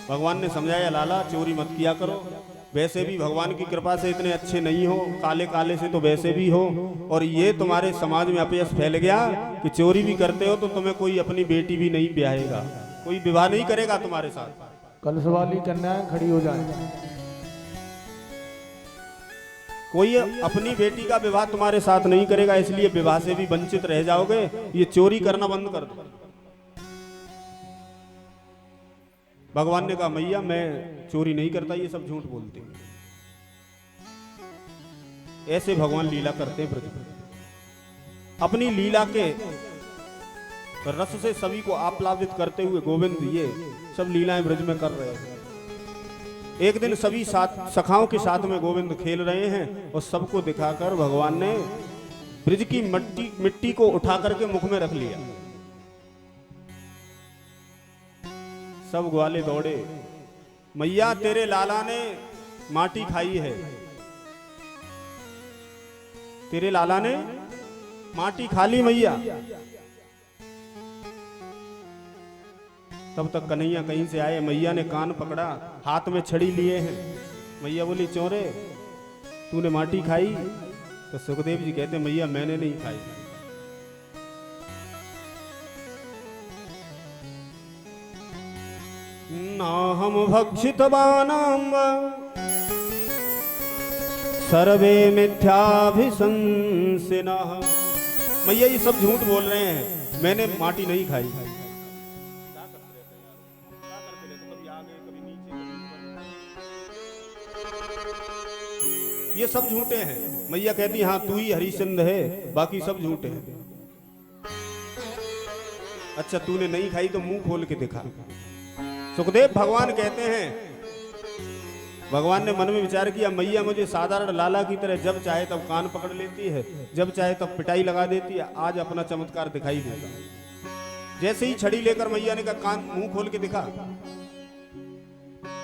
भगवान ने समझाया लाला चोरी मत किया करो, वैसे भी भगवान की कृपा से इतने अच्छे नहीं हो, काले काले से तो वैसे भी हो, और ये तुम्हारे समाज में अपयश फैल गया कि चोरी भी करते हो तो तुम्हें कोई अपनी बेटी भी नहीं ब्याहेगा, कोई विवाह नहीं करेगा तुम्हारे साथ। कलश वाली कन्याएं खड़ी हो जाए, कोई अपनी बेटी का विवाह तुम्हारे साथ नहीं करेगा, इसलिए विवाह से भी वंचित रह जाओगे, ये चोरी करना बंद कर दो। भगवान ने कहा मैया मैं चोरी नहीं करता, ये सब झूठ बोलते हैं। ऐसे भगवान लीला करते हैं ब्रज में। अपनी लीला के रस से सभी को आप्लावित करते हुए गोविंद ये सब लीलाएं ब्रज में कर रहे हैं। एक दिन सभी सखाओं के साथ में गोविंद खेल रहे हैं और सबको दिखाकर भगवान ने ब्रज की मिट्टी को उठा करके मुख में रख लिया। सब ग्वाले दौड़े, मैया तेरे लाला ने माटी खाई है, तेरे लाला ने माटी खा ली मैया। तब तक कन्हैया कहीं से आए, मैया ने कान पकड़ा, हाथ में छड़ी लिए हैं। मैया बोली चोरे तूने माटी खाई? तो सुखदेव जी कहते मैया मैंने नहीं खाई। ना हम भक्षितवानां सर्वे मिथ्याभिशंसिनः। मैया ये सब झूठ बोल रहे हैं, मैंने माटी नहीं खाई। ये सब झूठे हैं। मैया कहती हाँ तू ही हरिश्चंद्र है, बाकी सब झूठे हैं। अच्छा तूने नहीं खाई तो मुंह खोल के दिखा। सुखदेव भगवान कहते हैं, भगवान ने मन में विचार किया मैया मुझे साधारण लाला की तरह जब चाहे तब कान पकड़ लेती है, जब चाहे तब पिटाई लगा देती है, आज अपना चमत्कार दिखाई देगा। जैसे ही छड़ी लेकर मैया ने कहा कान मुंह खोल के दिखा,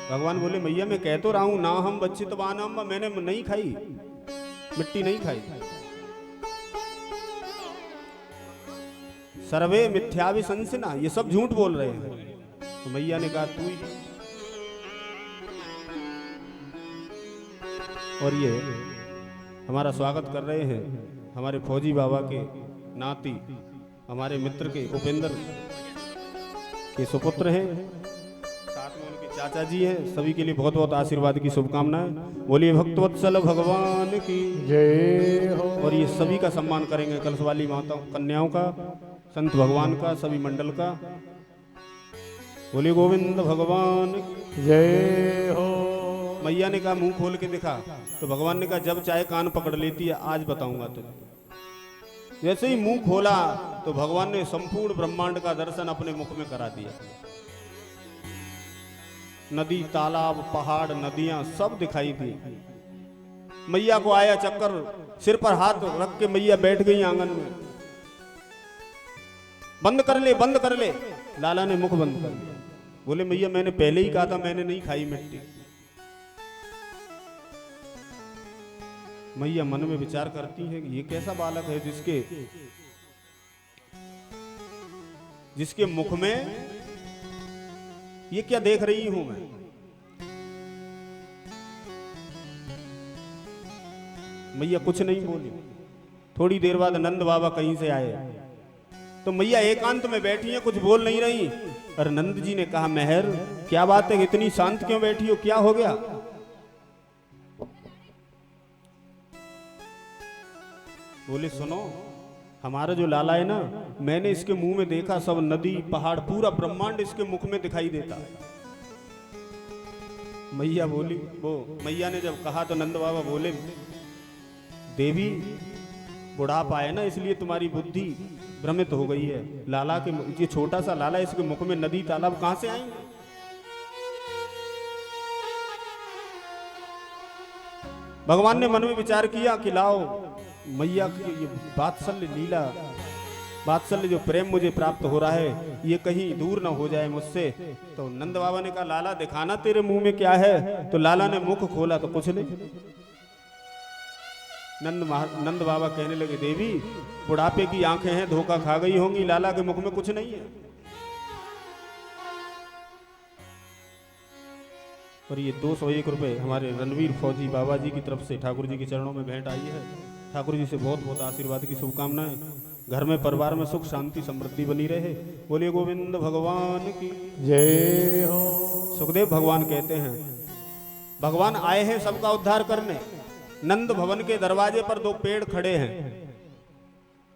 भगवान बोले मैया मैं कह तो रहा हूं ना हम बच्चितवानां, मैंने नहीं खाई, मिट्टी नहीं खाई। सर्वे मिथ्याभिशंसिनः, ये सब झूठ बोल रहे हैं। तो मैया ने कहा तू ही। और ये हमारा स्वागत कर रहे हैं हमारे फौजी बाबा के नाती, हमारे मित्र के उपेंद्र के सुपुत्र हैं, साथ में उनके चाचा जी हैं। सभी के लिए बहुत बहुत आशीर्वाद की शुभकामनाएं। बोलिए भक्तवत्सल भगवान की जय हो। और ये सभी का सम्मान करेंगे, कलश वाली माताओं कन्याओं का, संत भगवान का, सभी मंडल का। बोलिए गोविंद भगवान की जय हो। मैया ने कहा मुंह खोल के दिखा, तो भगवान ने कहा जब चाहे कान पकड़ लेती है, आज बताऊंगा तुझे। जैसे ही मुंह खोला तो भगवान ने संपूर्ण ब्रह्मांड का दर्शन अपने मुख में करा दिया। नदी, तालाब, पहाड़, नदियां सब दिखाई दी। मैया को आया चक्कर, सिर पर हाथ रख के मैया बैठ गई आंगन में। बंद कर ले, बंद कर ले। लाला ने मुख बंद कर लिया। बोले मैया मैंने पहले ही कहा था मैंने नहीं खाई मिट्टी। मैया मन में विचार करती है कि ये कैसा बालक है जिसके मुख में ये क्या देख रही हूं मैं। मैया कुछ नहीं बोली। थोड़ी देर बाद नंद बाबा कहीं से आए, तो मैया एकांत में बैठी हैं, कुछ बोल नहीं रही। और नंद जी ने कहा मेहर क्या बात है, इतनी शांत क्यों बैठी हो, क्या हो गया? बोले सुनो, हमारा जो लाला है ना, मैंने इसके मुंह में देखा सब नदी, पहाड़, पूरा ब्रह्मांड इसके मुख में दिखाई देता है। मैया बोली, वो मैया ने जब कहा तो नंद बाबा बोले देवी बुढ़ापा है ना, इसलिए तुम्हारी बुद्धि भ्रमित हो गई है। लाला के ये छोटा सा लाला, इसके मुख में नदी तालाब कहां से आएंगे? भगवान ने मन में विचार किया कि लाओ मैया की ये वात्सल्य लीला, वात्सल्य जो प्रेम मुझे प्राप्त हो रहा है, ये कहीं दूर ना हो जाए मुझसे। तो नंद बाबा ने कहा लाला दिखाना तेरे मुंह में क्या है। तो लाला ने मुख खोला तो कुछ नहीं। नंद बाबा कहने लगे देवी बुढ़ापे की आंखें हैं, धोखा खा गई होंगी, लाला के मुख में कुछ नहीं है। और ये 201 रुपये हमारे रणवीर फौजी बाबा जी की तरफ से ठाकुर जी के चरणों में भेंट आई है। ठाकुर जी से बहुत बहुत आशीर्वाद की शुभकामनाएं। घर में परिवार में सुख शांति समृद्धि बनी रहे। बोलिए गोविंद भगवान की जय हो। सुखदेव भगवान कहते हैं भगवान आए हैं सबका उद्धार करने। नंद भवन के दरवाजे पर 2 पेड़ खड़े हैं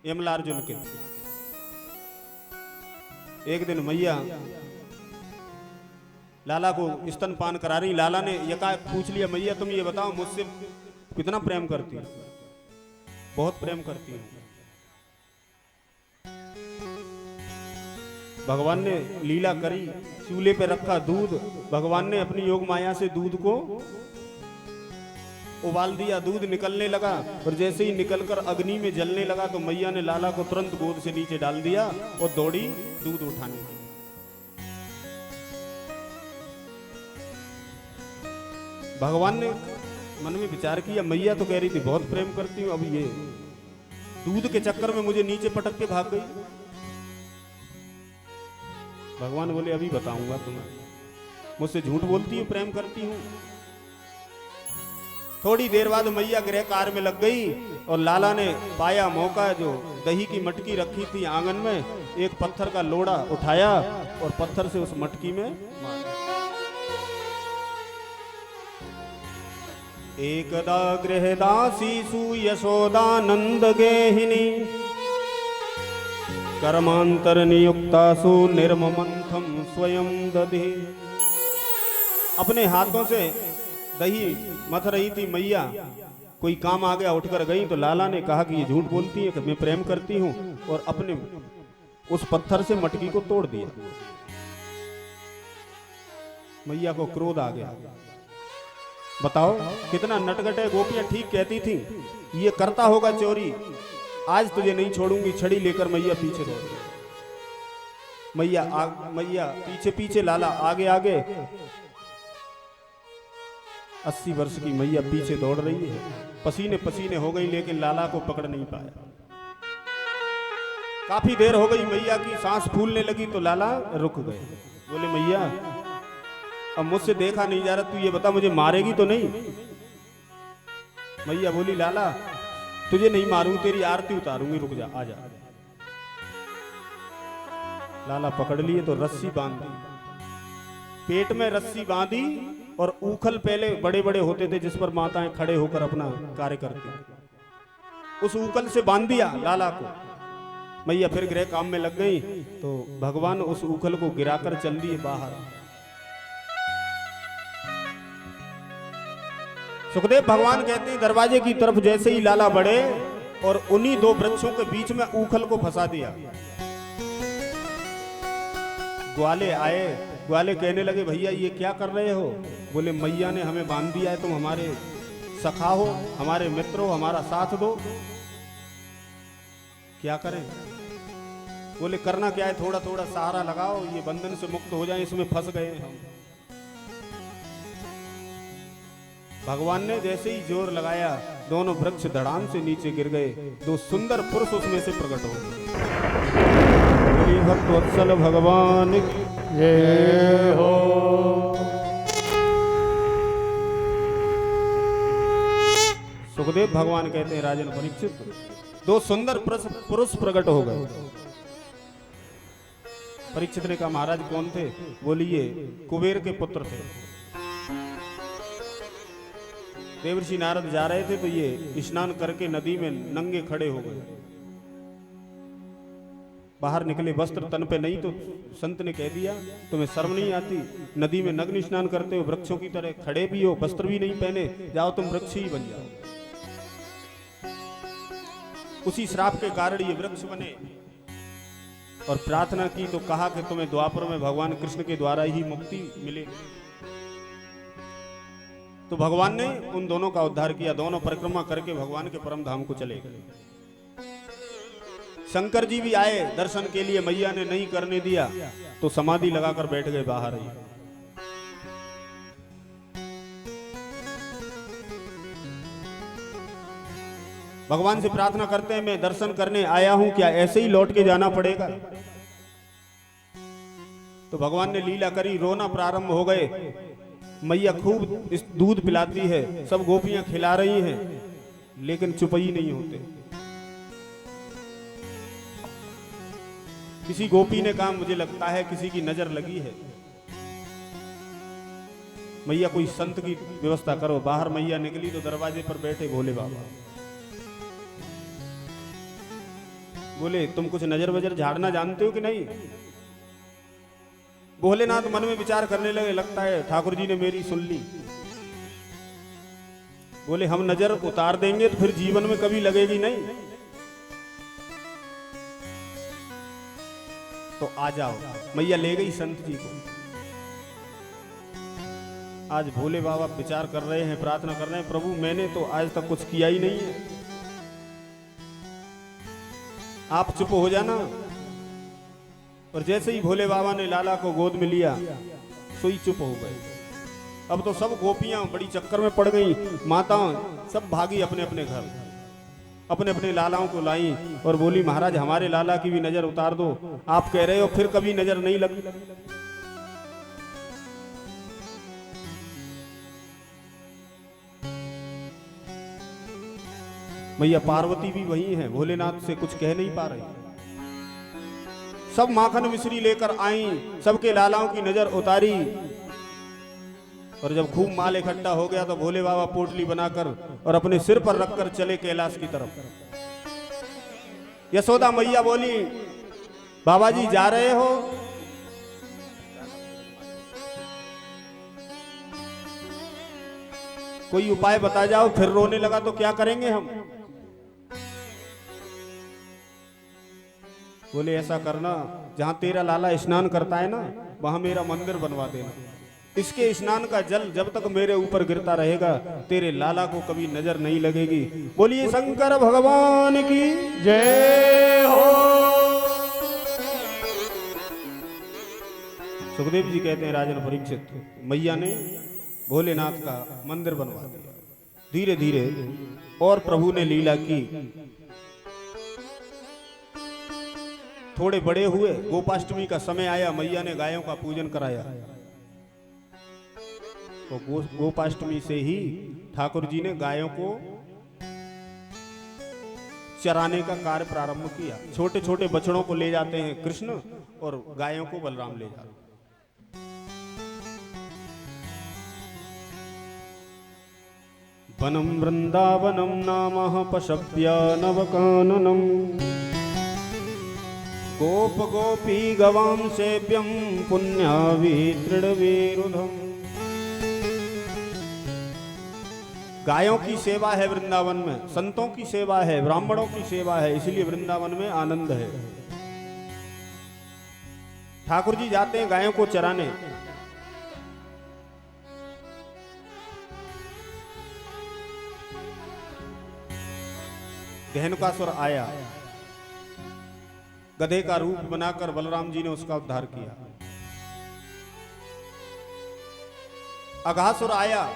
यमलार्जुन के। एक दिन मैया लाला को स्तनपान करा रही। लाला ने एकाएक पूछ लिया, मैया तुम ये बताओ मुझसे कितना प्रेम करती हो? बहुत प्रेम करती हूँ। भगवान ने लीला करी, चूल्हे पे रखा दूध। भगवान ने अपनी योग माया से दूध को उबाल दिया। दूध निकलने लगा और जैसे ही निकलकर अग्नि में जलने लगा तो मैया ने लाला को तुरंत गोद से नीचे डाल दिया और दौड़ी दूध उठाने। भगवान ने मन में विचार किया, मैया तो कह रही थी बहुत प्रेम करती हूँ, अब ये दूध के चक्कर में मुझे नीचे पटक के भाग गई। भगवान बोले अभी बताऊंगा तुम्हें, मुझसे झूठ बोलती हूँ प्रेम करती हूँ। थोड़ी देर बाद मैया गृह कार्य में लग गई और लाला ने पाया मौका, जो दही की मटकी रखी थी आंगन में, एक पत्थर का लोड़ा उठाया और पत्थर से उस मटकी में मारा। एकदा गृहदासी सुयशोदानंद गेहिनी कर्मांतर नियुक्तासु निर्ममंथम स्वयं दधि। अपने हाथों से दही मथ रही थी मैया, कोई काम आ गया उठकर गई तो लाला ने कहा कि ये झूठ बोलती है कि मैं प्रेम करती हूँ, और अपने उस पत्थर से मटकी को तोड़ दिया। मैया को क्रोध आ गया। बताओ कितना नटखट है। गोपियां ठीक कहती थी ये करता होगा चोरी, आज तुझे नहीं छोड़ूंगी। छड़ी लेकर मैया पीछे दौड़ गई। मैया पीछे पीछे, लाला आगे आगे। 80 वर्ष की मैया पीछे दौड़ रही है, पसीने पसीने हो गई, लेकिन लाला को पकड़ नहीं पाया। काफी देर हो गई, मैया की सांस फूलने लगी तो लाला रुक गए। बोले मैया अब मुझसे देखा नहीं जा रहा, तू ये बता मुझे मारेगी तो नहीं? मैया बोली लाला तुझे नहीं मारूंगी, तेरी आरती उतारूंगी, रुक जा, आ जा। लाला पकड़ लिए तो रस्सी बांध दी, पेट में रस्सी बांधी, और ऊखल पहले बड़े बड़े होते थे जिस पर माताएं खड़े होकर अपना कार्य करती, उस ऊखल से बांध दिया लाला को। मैया फिर गृह काम में लग गई तो भगवान उस ऊखल को गिराकर चल दिए बाहर। सुखदेव भगवान कहते हैं दरवाजे की तरफ जैसे ही लाला बढ़े और उन्हीं 2 वृक्षों के बीच में ऊखल को फंसा दिया। ग्वाले आए, ग्वाले कहने लगे भैया ये क्या कर रहे हो? बोले मैया ने हमें बांध दिया है, तुम हमारे सखा हो, हमारे मित्र हो, हमारा साथ दो। क्या करें? बोले करना क्या है, थोड़ा थोड़ा सहारा लगाओ, ये बंधन से मुक्त हो जाए, इसमें फंस गए हम। भगवान ने जैसे ही जोर लगाया दोनों वृक्ष धड़ाम से नीचे गिर गए। 2 सुंदर पुरुष उसमें से प्रकट हो गए। भक्तवत्सल भगवान की जय हो। सुखदेव भगवान कहते हैं राजन परीक्षित 2 सुंदर पुरुष प्रकट हो गए। परीक्षित ने कहा महाराज कौन थे? बोलिए कुबेर के पुत्र थे। देवर्षि नारद जा रहे थे तो ये स्नान करके नदी में नंगे खड़े हो गए। बाहर निकले, वस्त्र तन पे नहीं, तो संत ने कह दिया तुम्हें शर्म नहीं आती? नदी में नग्न स्नान करते हो, वृक्षों की तरह खड़े भी हो, वस्त्र भी नहीं पहने, जाओ तुम वृक्ष ही बन जाओ। उसी श्राप के कारण ये वृक्ष बने और प्रार्थना की तो कहा कि तुम्हें द्वापर में भगवान कृष्ण के द्वारा ही मुक्ति मिलेगी। तो भगवान ने उन दोनों का उद्धार किया। दोनों परिक्रमा करके भगवान के परम धाम को चले गए। शंकर जी भी आए दर्शन के लिए, मैया ने नहीं करने दिया तो समाधि लगाकर बैठ गए बाहर ही। भगवान से प्रार्थना करते हैं मैं दर्शन करने आया हूं, क्या ऐसे ही लौट के जाना पड़ेगा? तो भगवान ने लीला करी, रोना प्रारंभ हो गए। मैया खूब इस दूध पिलाती है, सब गोपियां खिला रही हैं, लेकिन चुपई नहीं होते। किसी गोपी ने कहा मुझे लगता है किसी की नजर लगी है, मैया कोई संत की व्यवस्था करो। बाहर मैया निकली तो दरवाजे पर बैठे भोले बाबा। बोले तुम कुछ नजर वजर झाड़ना जानते हो कि नहीं? भोलेनाथ मन में विचार करने लगे, लगता है ठाकुर जी ने मेरी सुन ली। बोले हम नजर उतार देंगे तो फिर जीवन में कभी लगेगी नहीं, तो आ जाओ। मैया ले गई संत जी को। आज भोले बाबा विचार कर रहे हैं, प्रार्थना कर रहे हैं, प्रभु मैंने तो आज तक कुछ किया ही नहीं है, आप चुप हो जाना। और जैसे ही भोले बाबा ने लाला को गोद में लिया, सोई चुप हो गए। अब तो सब गोपियां बड़ी चक्कर में पड़ गई, माताएं सब भागी अपने अपने घर, अपने अपने लालाओं को लाई और बोली महाराज हमारे लाला की भी नजर उतार दो, आप कह रहे हो फिर कभी नजर नहीं लगी। मैया पार्वती भी वही है, भोलेनाथ से कुछ कह नहीं पा रही। सब माखन मिश्री लेकर आई, सबके लालाओं की नजर उतारी, और जब खूब माल इकट्ठा हो गया तो भोले बाबा पोटली बनाकर और अपने सिर पर रखकर चले कैलाश की तरफ। यशोदा मैया बोली बाबा जी जा रहे हो? कोई उपाय बता जाओ, फिर रोने लगा तो क्या करेंगे हम? बोले ऐसा करना, जहां तेरा लाला स्नान करता है ना, वहां मेरा मंदिर बनवा देना। इसके स्नान का जल जब तक मेरे ऊपर गिरता रहेगा, तेरे लाला को कभी नजर नहीं लगेगी। बोलिए शंकर भगवान की जय हो। सुखदेव जी कहते हैं राजन परीक्षित, मैया ने भोलेनाथ का मंदिर बनवा दिया। धीरे धीरे और प्रभु ने लीला की। थोड़े बड़े हुए, गोपाष्टमी का समय आया, मैया ने गायों का पूजन कराया। तो गोपाष्टमी से ही ठाकुर जी ने गायों को चराने का कार्य प्रारंभ किया। छोटे छोटे बछड़ों को ले जाते हैं कृष्ण और गायों को बलराम ले जाते हैं। वनम वृंदावनम नामः पशव्य नवकाननम गोप गोपी गवां सेव्यं पुण्यावी तृणवीरुधम। गायों की सेवा है वृंदावन में, संतों की सेवा है, ब्राह्मणों की सेवा है, इसलिए वृंदावन में आनंद है। ठाकुर जी जाते हैं गायों को चराने। गहनकासुर आया, गधे का रूप बनाकर बलराम जी ने उसका उद्धार किया। अघासुर आया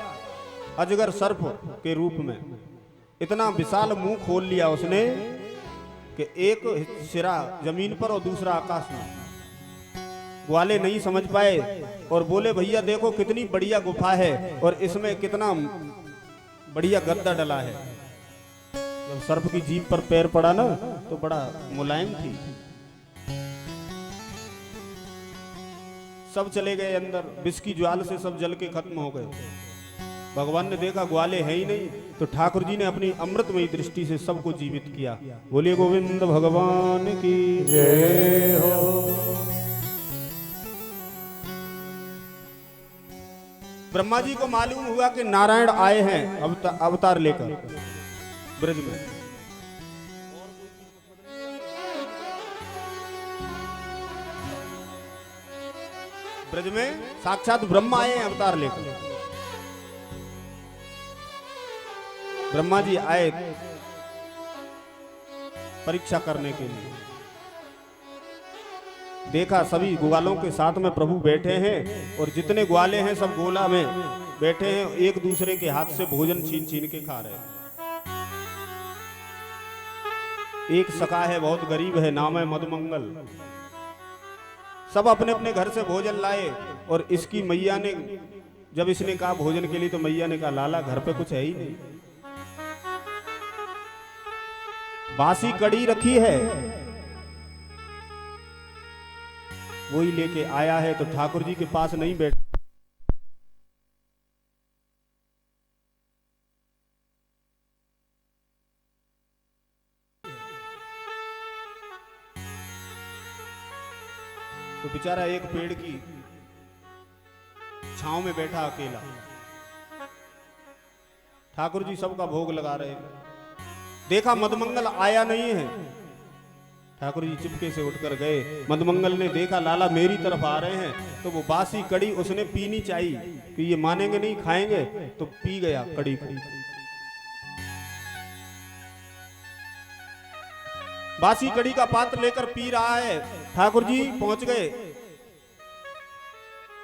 अजगर सर्प के रूप में, इतना विशाल मुंह खोल लिया उसने कि एक सिरा जमीन पर और दूसरा आकाश में। ग्वाले नहीं समझ पाए और बोले भैया देखो कितनी बढ़िया गुफा है और इसमें कितना बढ़िया गद्दा डला है। जब सर्प की जीभ पर पैर पड़ा ना तो बड़ा मुलायम थी। सब चले गए अंदर, विष की ज्वाल से सब जल के खत्म हो गए। भगवान ने देखा ग्वाले है ही नहीं, तो ठाकुर जी ने अपनी अमृतमयी दृष्टि से सबको जीवित किया। बोलिए गोविंद भगवान की जय हो। ब्रह्मा जी को मालूम हुआ कि नारायण आए हैं अवतार लेकर ब्रज में। ब्रज में साक्षात ब्रह्मा आए हैं अवतार लेकर। ब्रह्मा जी आए परीक्षा करने के लिए। देखा सभी ग्वालों के साथ में प्रभु बैठे हैं और जितने ग्वाले हैं सब गोला में बैठे हैं, एक दूसरे के हाथ से भोजन छीन छीन के खा रहे हैं। एक सखा है, बहुत गरीब है, नाम है मधुमंगल। सब अपने अपने घर से भोजन लाए और इसकी मैया ने जब इसने कहा भोजन के लिए तो मैया ने कहा लाला घर पे कुछ है ही नहीं, बासी कड़ी रखी है, वही लेके आया है। तो ठाकुर जी के पास नहीं बैठ, तो बेचारा एक पेड़ की छांव में बैठा अकेला, ठाकुर जी सबका भोग लगा रहे हैं। देखा मदमंगल आया नहीं है, ठाकुर जी चुपके से उठकर गए। मदमंगल ने देखा लाला मेरी तरफ आ रहे हैं, तो वो बासी कड़ी उसने पीनी चाहिए कि ये मानेंगे नहीं खाएंगे, तो पी गया कड़ी को। बासी कड़ी का पात्र लेकर पी रहा है। ठाकुर जी पहुंच गए,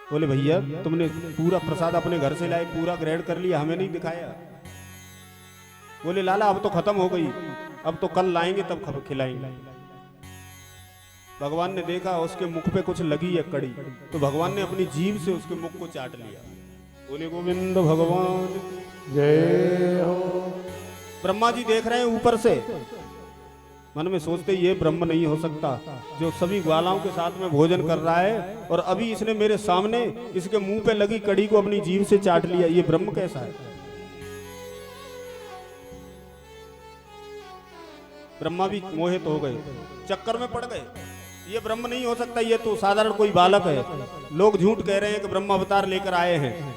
बोले भैया तुमने पूरा प्रसाद अपने घर से लाए, पूरा ग्रहण कर लिया, हमें नहीं दिखाया। बोले लाला अब तो खत्म हो गई, अब तो कल लाएंगे तब खिलाएंगे। भगवान ने देखा उसके मुख पे कुछ लगी है कड़ी, तो भगवान ने अपनी जीभ से उसके मुख को चाट लिया। बोले गोविंद भगवान जय हो। ब्रह्मा जी देख रहे हैं ऊपर से, मन में सोचते ये ब्रह्म नहीं हो सकता जो सभी ग्वालाओं के साथ में भोजन कर रहा है, और अभी इसने मेरे सामने इसके मुंह पे लगी कड़ी को अपनी जीभ से चाट लिया, ये ब्रह्म कैसा है। ब्रह्मा भी मोहित हो गए, चक्कर में पड़ गए, ये ब्रह्म नहीं हो सकता, ये तो साधारण कोई बालक है। लोग झूठ कह रहे हैं कि ब्रह्म अवतार लेकर आए हैं।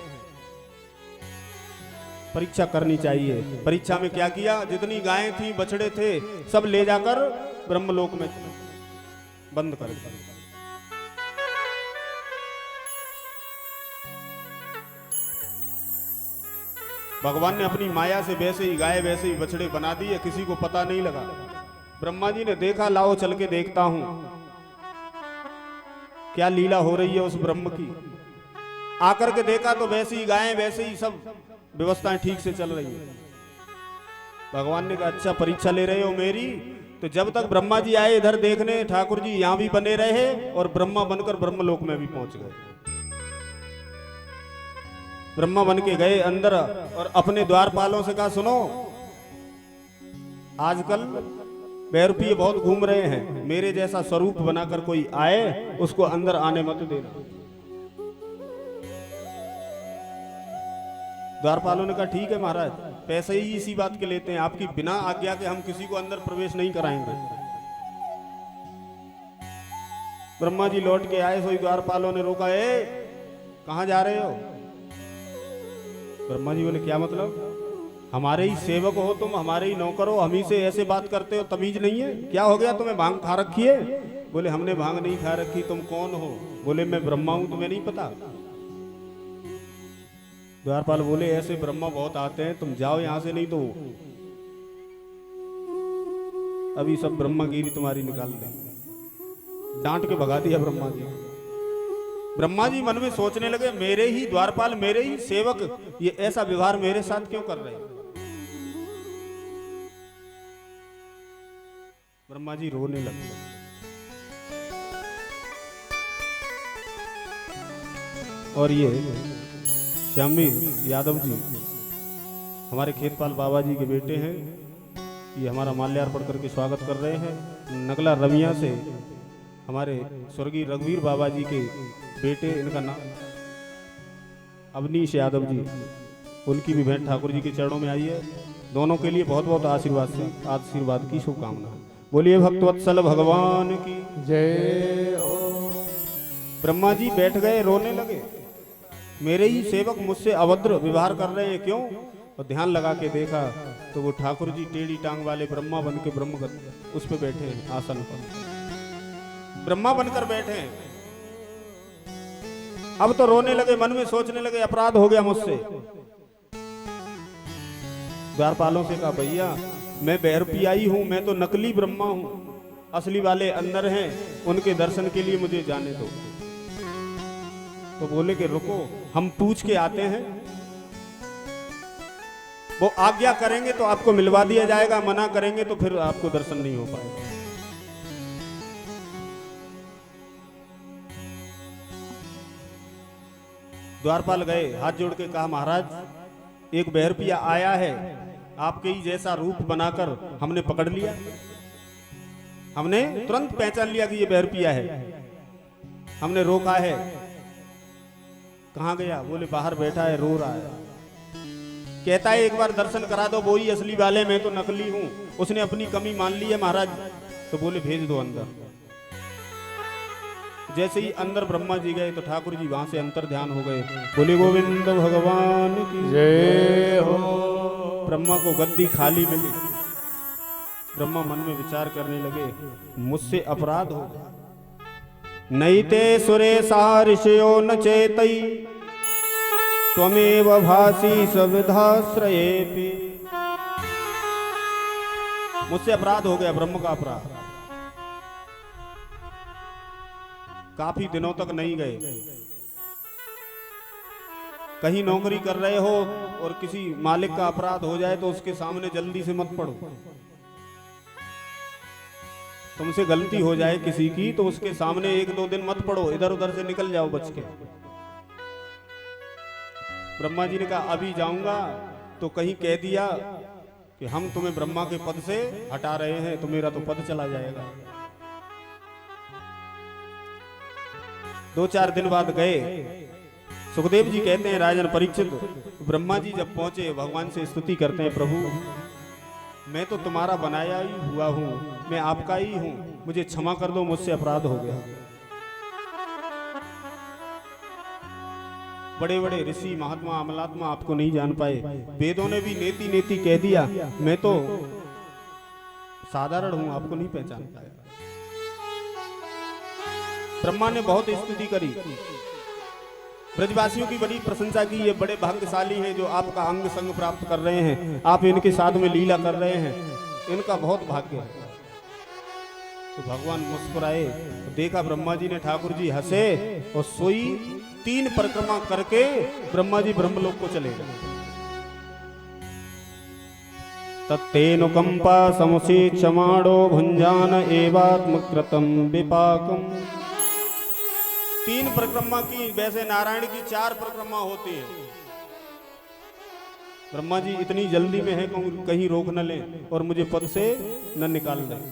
परीक्षा करनी चाहिए। परीक्षा में क्या किया, जितनी गायें थी बछड़े थे सब ले जाकर ब्रह्मलोक में बंद कर दिया। भगवान ने अपनी माया से वैसे ही गाय वैसे ही बछड़े बना दिए, किसी को पता नहीं लगा। ब्रह्मा जी ने देखा लाओ चल के देखता हूं क्या लीला हो रही है उस ब्रह्म की। आकर के देखा तो वैसे ही गायें वैसे ही सब व्यवस्थाएं ठीक से चल रही है। भगवान ने कहा अच्छा परीक्षा ले रहे हो मेरी, तो जब तक ब्रह्मा जी आए इधर देखने, ठाकुर जी यहां भी बने रहे और ब्रह्मा बनकर ब्रह्मलोक में भी पहुंच गए। ब्रह्मा बन के गए अंदर और अपने द्वारपालों से कहा सुनो, आजकल बैरुपीय बहुत घूम रहे हैं, मेरे जैसा स्वरूप बनाकर कोई आए उसको अंदर आने मत देना। द्वारपालों ने कहा ठीक है महाराज, पैसे ही इसी बात के लेते हैं, आपकी बिना आज्ञा के हम किसी को अंदर प्रवेश नहीं कराएंगे। ब्रह्मा जी लौट के आए, सोई द्वारपालों ने रोका, ए कहां जा रहे हो। ब्रह्मा जी बोले क्या मतलब, हमारे ही सेवक हो तुम, हमारे ही नौकर हो, हम ही से ऐसे बात करते हो, तमीज नहीं है, क्या हो गया तुम्हें, भांग खा रखी है। बोले हमने भांग नहीं खा रखी, तुम कौन हो। बोले मैं ब्रह्मा हूं, तुम्हें नहीं पता। द्वारपाल बोले ऐसे ब्रह्मा बहुत आते हैं, तुम जाओ यहां से, नहीं तो अभी सब ब्रह्मागिरी तुम्हारी निकाल देंगे। डांट के भगा दिया ब्रह्मा जी। ब्रह्मा जी मन में सोचने लगे मेरे ही द्वारपाल, मेरे ही सेवक ये ऐसा व्यवहार मेरे साथ क्यों कर रहे हैं। ब्रह्मा जी रोने लगे। और ये श्यामवीर यादव जी हमारे खेतपाल बाबा जी के बेटे हैं, ये हमारा माल्यार्पण करके स्वागत कर रहे हैं। नगला रमिया से हमारे स्वर्गीय रघुवीर बाबा जी के बेटे, इनका नाम अवनीश यादव जी, उनकी भी भेंट ठाकुर जी के चरणों में आई है। दोनों के लिए बहुत बहुत आशीर्वाद की शुभकामना। बोलिए भक्तवत्सल भगवान की जय हो। ब्रह्मा जी बैठ गए, रोने लगे, मेरे ही सेवक मुझसे अभद्र व्यवहार कर रहे हैं क्यों। और ध्यान लगा के देखा तो वो ठाकुर जी टेढ़ी टांग वाले ब्रह्मा बन के ब्रह्मगत उस पे बैठे हैं, आसन पर ब्रह्मा बनकर बैठे हैं। अब तो रोने लगे, मन में सोचने लगे अपराध हो गया मुझसे। द्वारपालों से कहा भैया मैं बैरुपियाई हूं, मैं तो नकली ब्रह्मा हूं, असली वाले अंदर हैं, उनके दर्शन के लिए मुझे जाने दो। तो बोले कि रुको हम पूछ के आते हैं, वो आज्ञा करेंगे तो आपको मिलवा दिया जाएगा, मना करेंगे तो फिर आपको दर्शन नहीं हो पाएगा। द्वारपाल गए, हाथ जोड़ के कहा महाराज एक बहरपिया आया है, आपके ही जैसा रूप बनाकर हमने पकड़ लिया, हमने तुरंत पहचान लिया कि ये बहरपिया है, हमने रोका है। कहाँ गया? बोले बाहर बैठा है, रो रहा है। कहता है एक बार दर्शन करा दो, वो ही असली वाले, मैं तो नकली हूं। उसने अपनी कमी मान ली है महाराज। तो बोले भेज दो अंदर। जैसे ही अंदर ब्रह्मा जी गए तो ठाकुर जी वहां से अंतर ध्यान हो गए। बोले गोविंद भगवान की जय हो। ब्रह्मा को गद्दी खाली मिली। ब्रह्मा मन में विचार करने लगे, मुझसे अपराध हो गया। नैते सुरेशा ऋषयो न चेतई, त्वमेव भासी सविधाश्रयेपि। मुझसे अपराध हो गया, ब्रह्म का अपराध। काफी दिनों तक नहीं गए। कहीं नौकरी कर रहे हो और किसी मालिक का अपराध हो जाए तो उसके सामने जल्दी से मत पड़ो। तुमसे गलती हो जाए किसी की तो उसके सामने 1-2 दिन मत पड़ो, इधर उधर से निकल जाओ बच के। ब्रह्मा जी ने कहा अभी जाऊंगा तो कहीं कह दिया कि हम तुम्हें ब्रह्मा के पद से हटा रहे हैं तो मेरा तो पद चला जाएगा। 2-4 दिन बाद गए। सुखदेव जी कहते हैं राजन परीक्षित, ब्रह्मा जी जब पहुंचे भगवान से स्तुति करते हैं, प्रभु मैं तो तुम्हारा बनाया ही हुआ हूं, मैं आपका ही हूं, मुझे क्षमा कर दो, मुझसे अपराध हो गया। बड़े बड़े ऋषि महात्मा अमलात्मा आपको नहीं जान पाए, वेदों ने भी नेति नेति कह दिया, मैं तो साधारण हूं, आपको नहीं पहचान पाया। ब्रह्मा ने बहुत स्तुति करी, ब्रजवासियों की बड़ी प्रशंसा की, ये बड़े भाग्यशाली हैं जो आपका अंग संग प्राप्त कर रहे हैं, आप इनके साथ में लीला कर रहे हैं, इनका बहुत भाग्य है। तो भगवान मुस्कुराए, तो देखा ब्रह्मा जी ने ठाकुर जी हंसे और सोई 3 परिक्रमा करके ब्रह्मा जी ब्रह्मलोक को चले गए। तत्तेनुकंपा समुसी क्षमाणो भुंजान एवात्मकृतम विपाकम। 3 परिक्रमा की, वैसे नारायण की 4 परिक्रमा होती है। ब्रह्मा जी इतनी जल्दी में है कहीं रोक न लें और मुझे पद से न निकाल दें।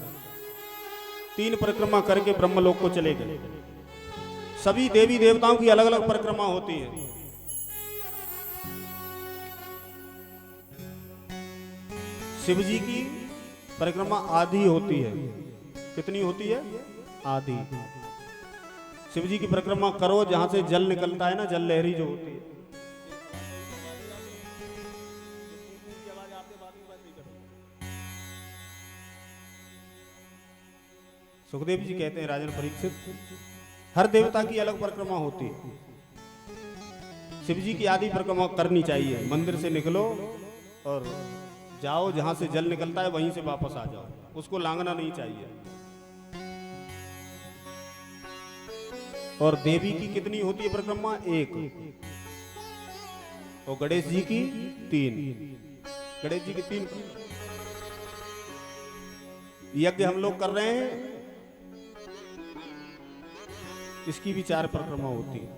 3 परिक्रमा करके ब्रह्मलोक को चले गए। सभी देवी देवताओं की अलग अलग परिक्रमा होती है। शिव जी की परिक्रमा आधी होती है। कितनी होती है? आधी। शिव जी की परिक्रमा करो जहां से जल निकलता है ना, जल लहरी जो होती है। सुखदेव जी कहते हैं राजन परीक्षित, हर देवता की अलग परिक्रमा होती है। शिव जी की आधी परिक्रमा करनी चाहिए। मंदिर से निकलो और जाओ, जहां से जल निकलता है वहीं से वापस आ जाओ, उसको लांघना नहीं चाहिए। और देवी की कितनी होती है परिक्रमा? 1। और गणेश जी की 3। गणेश जी की 3। यज्ञ हम लोग कर रहे हैं, इसकी भी 4 परिक्रमा होती है।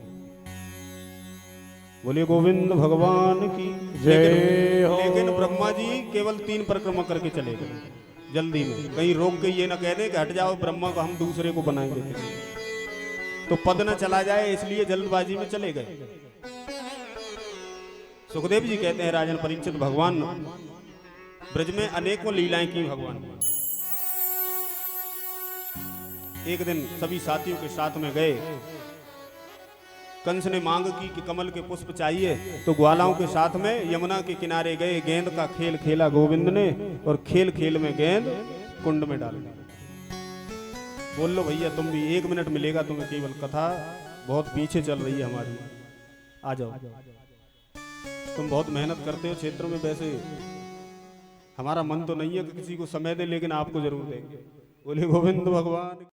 बोले गोविंद भगवान की जय हो। लेकिन ब्रह्मा जी केवल 3 परिक्रमा करके चले गए जल्दी में। कहीं रोक के ये ना कह दे कि हट जाओ, ब्रह्मा को हम दूसरे को बनाएंगे, तो पद न चला जाए, इसलिए जल्दबाजी में चले गए। सुखदेव जी कहते हैं राजन परीक्षित, भगवान ब्रज में अनेकों लीलाएं की भगवान ने। एक दिन सभी साथियों के साथ में गए। कंस ने मांग की कि कमल के पुष्प चाहिए, तो ग्वालाओं के साथ में यमुना के किनारे गए। गेंद का खेल खेला गोविंद ने, और खेल खेल में गेंद कुंड में डाल दी। बोल लो भैया तुम भी, 1 मिनट मिलेगा तुम्हें केवल। कथा बहुत पीछे चल रही है हमारी, आ जाओ। तुम बहुत मेहनत करते हो क्षेत्र में, वैसे हमारा मन तो नहीं है कि किसी को समय दे, लेकिन आपको जरूर देंगे। बोले गोविंद भगवान।